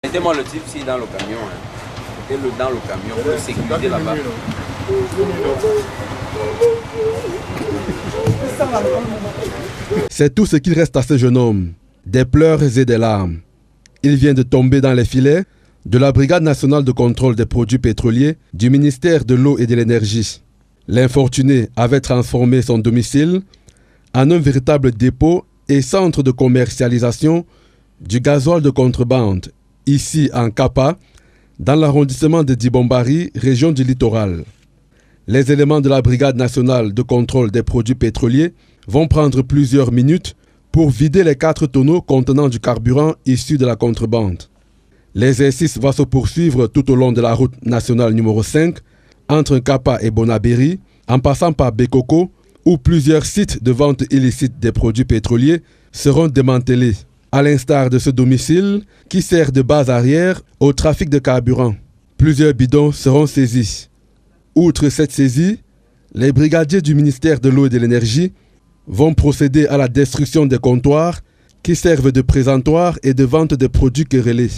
Mettez-moi le type ici dans le camion. Mettez-le dans le camion pour le sécuriser là-bas. C'est tout ce qu'il reste à ce jeune homme. Des pleurs et des larmes. Il vient de tomber dans les filets de la Brigade nationale de contrôle des produits pétroliers du ministère de l'eau et de l'énergie. L'infortuné avait transformé son domicile en un véritable dépôt et centre de commercialisation du gasoil de contrebande, ici en Kapa, dans l'arrondissement de Dibombari, région du littoral. Les éléments de la Brigade nationale de contrôle des produits pétroliers vont prendre plusieurs minutes pour vider les 4 tonneaux contenant du carburant issu de la contrebande. L'exercice va se poursuivre tout au long de la route nationale numéro 5, entre Kapa et Bonaberi, en passant par Bekoko, où plusieurs sites de vente illicite des produits pétroliers seront démantelés, à l'instar de ce domicile qui sert de base arrière au trafic de carburant. Plusieurs bidons seront saisis. Outre cette saisie, les brigadiers du ministère de l'eau et de l'énergie vont procéder à la destruction des comptoirs qui servent de présentoir et de vente des produits querellés.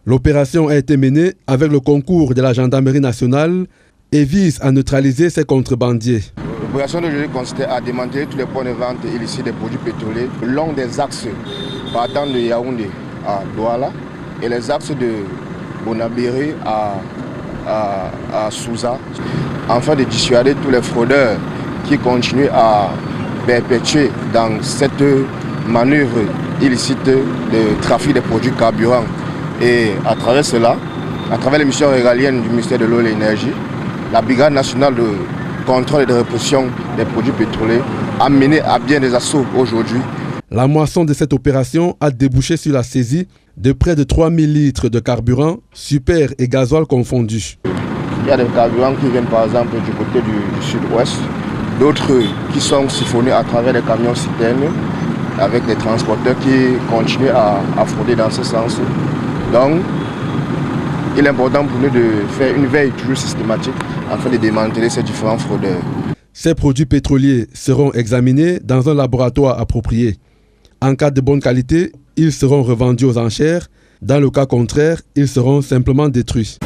L'opération a été menée avec le concours de la gendarmerie nationale et vise à neutraliser ces contrebandiers. L'opération d'aujourd'hui consistait à démanteler tous les points de vente illicites des produits pétroliers le long des axes partant de Yaoundé à Douala et les axes de Bonaberi à Souza, afin de dissuader tous les fraudeurs qui continuent à perpétuer dans cette manœuvre illicite de trafic des produits carburants. Et à travers cela, à travers les missions régaliennes du ministère de l'eau et de l'énergie, la Brigade nationale de contrôle et de répression des produits pétroliers a mené à bien des assauts aujourd'hui. La moisson de cette opération a débouché sur la saisie de près de 3000 litres de carburant, super et gasoil confondus. Il y a des carburants qui viennent par exemple du côté du sud-ouest, d'autres qui sont siphonnés à travers des camions citernes avec des transporteurs qui continuent à frauder dans ce sens. Donc, il est important pour nous de faire une veille toujours systématique afin de démanteler ces différents fraudeurs. Ces produits pétroliers seront examinés dans un laboratoire approprié. En cas de bonne qualité, ils seront revendus aux enchères. Dans le cas contraire, ils seront simplement détruits.